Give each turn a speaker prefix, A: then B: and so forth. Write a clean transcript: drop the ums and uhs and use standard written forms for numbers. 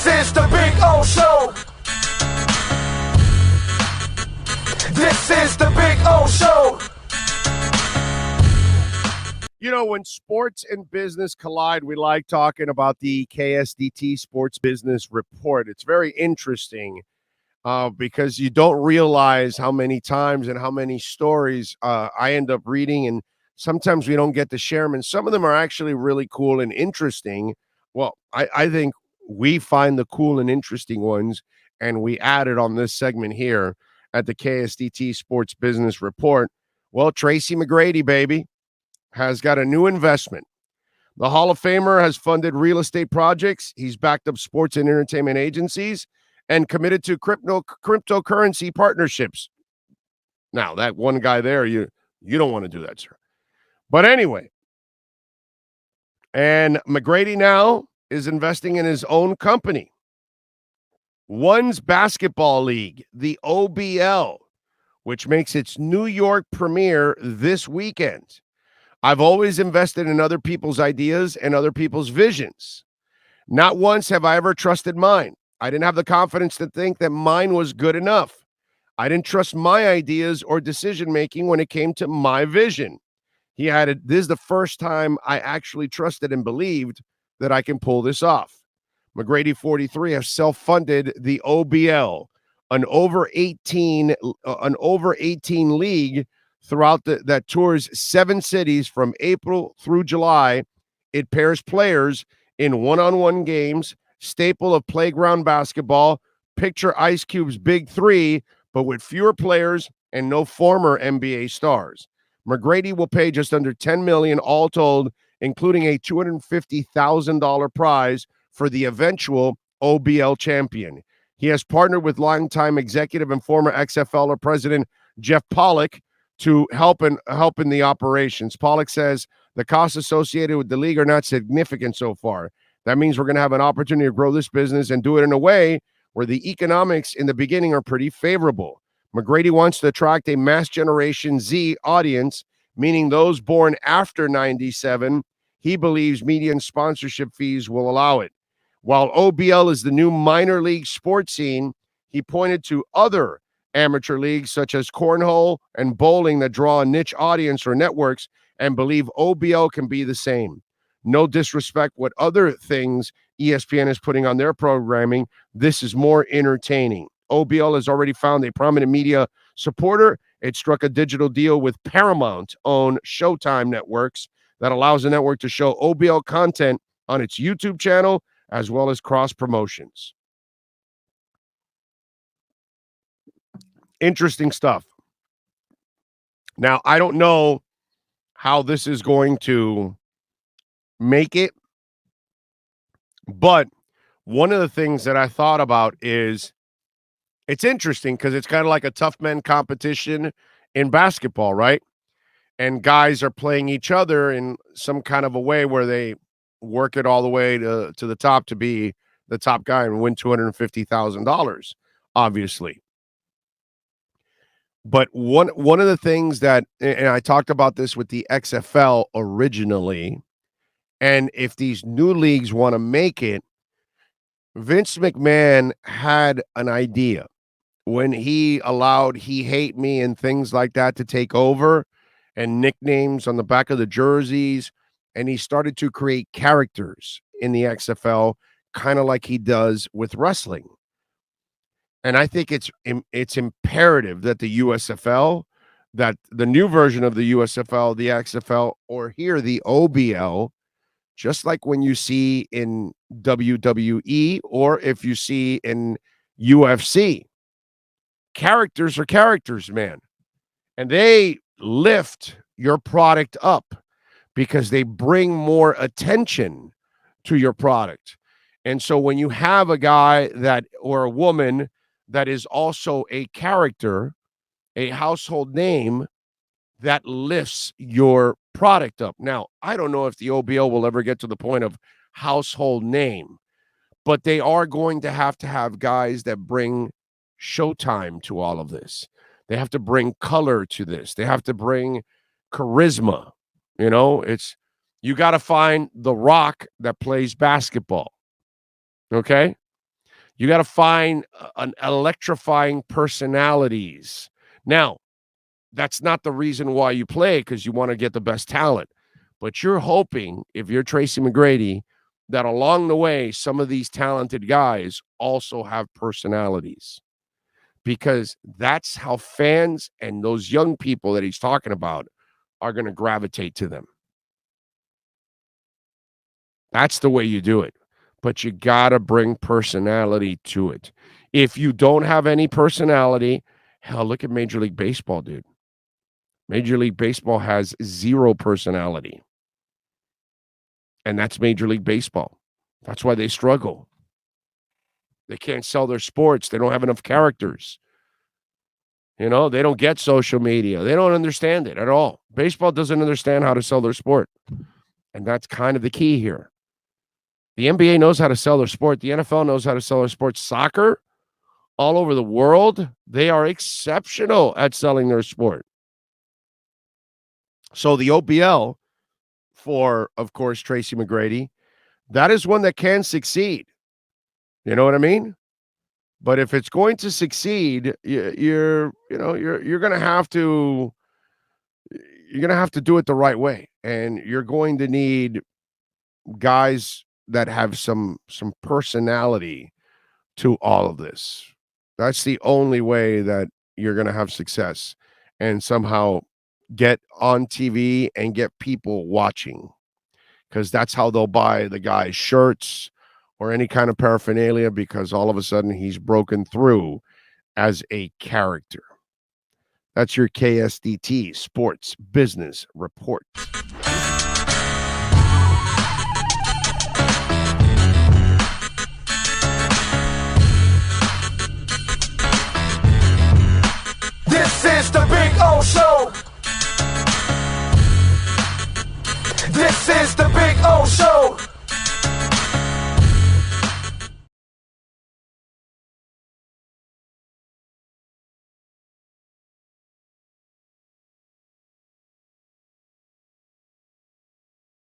A: This is the Big O Show. This is the Big O Show.
B: You know, when sports and business collide, we like talking about the KSDT Sports Business Report. It's very interesting because you don't realize how many times and how many stories I end up reading, and sometimes we don't get to share them, and some of them are actually really cool and interesting. Well, I think we find the cool and interesting ones, and we add it on this segment here at the KSDT Sports Business Report. Well, Tracy McGrady, baby, has got a new investment. The Hall of Famer has funded real estate projects. He's backed up sports and entertainment agencies and committed to cryptocurrency partnerships. Now, that one guy there, you don't want to do that, sir. But anyway, and McGrady now is investing in his own company. One's Basketball League, the OBL, which makes its New York premiere this weekend. I've always invested in other people's ideas and other people's visions. Not once have I ever trusted mine. I didn't have the confidence to think that mine was good enough. I didn't trust my ideas or decision-making when it came to my vision. He added, this is the first time I actually trusted and believed that I can pull this off. McGrady 43 has self-funded the OBL, an over 18 league throughout that tours 7 cities from April through July. It pairs players in one-on-one games, staple of playground basketball. Picture Ice Cube's Big Three, but with fewer players and no former NBA stars. McGrady will pay just under $10 million all told, including a $250,000 prize for the eventual OBL champion. He has partnered with longtime executive and former XFL president Jeff Pallet to help in the operations. Pollock says the costs associated with the league are not significant so far. That means we're going to have an opportunity to grow this business and do it in a way where the economics in the beginning are pretty favorable. McGrady wants to attract a mass generation Z audience, meaning those born after 97. He believes media and sponsorship fees will allow it. While OBL is the new minor league sports scene, he pointed to other amateur leagues such as cornhole and bowling that draw a niche audience or networks, and believe OBL can be the same. No disrespect what other things ESPN is putting on their programming. This is more entertaining. OBL has already found a prominent media supporter. It struck a digital deal with Paramount-owned Showtime networks that allows the network to show OBL content on its YouTube channel as well as cross promotions. Interesting stuff. Now, I don't know how this is going to make it, but one of the things that I thought about is it's interesting because it's kind of like a tough men competition in basketball, right? And guys are playing each other in some kind of a way where they work it all the way to the top to be the top guy and win $250,000, obviously. But one of the things that, and I talked about this with the XFL originally, and if these new leagues want to make it, Vince McMahon had an idea when he allowed He Hate Me and things like that to take over and nicknames on the back of the jerseys, and he started to create characters in the XFL, kind of like he does with wrestling. And I think it's imperative that the USFL, that the new version of the USFL, the XFL, or here the OBL, just like when you see in WWE or if you see in UFC, characters are characters, man. And they lift your product up because they bring more attention to your product. And so when you have a guy that or a woman that is also a character, a household name, that lifts your product up. Now, I don't know if the OBL will ever get to the point of household name, but they are going to have guys that bring showtime to all of this. They have to bring color to this. They have to bring charisma. You know, you got to find the Rock that plays basketball. Okay? You got to find an electrifying personalities. Now, that's not the reason why you play, because you want to get the best talent. But you're hoping, if you're Tracy McGrady, that along the way, some of these talented guys also have personalities. Because that's how fans and those young people that he's talking about are going to gravitate to them. That's the way you do it. But you got to bring personality to it. If you don't have any personality, hell, look at Major League Baseball, dude. Major League Baseball has zero personality. And that's Major League Baseball. That's why they struggle. They can't sell their sports. They don't have enough characters. You know, they don't get social media. They don't understand it at all. Baseball doesn't understand how to sell their sport. And that's kind of the key here. The NBA knows how to sell their sport. The NFL knows how to sell their sport. Soccer, all over the world, they are exceptional at selling their sport. So the OBL, for, of course, Tracy McGrady, that is one that can succeed. You know what I mean? But if it's going to succeed, you're going to have to do it the right way, and you're going to need guys that have some personality to all of this. That's the only way that you're going to have success and somehow get on TV and get people watching, because that's how they'll buy the guy's shirts or any kind of paraphernalia, because all of a sudden he's broken through as a character. That's your KSDT Sports Business Report.
A: This is the Big O Show. This is the Big O Show.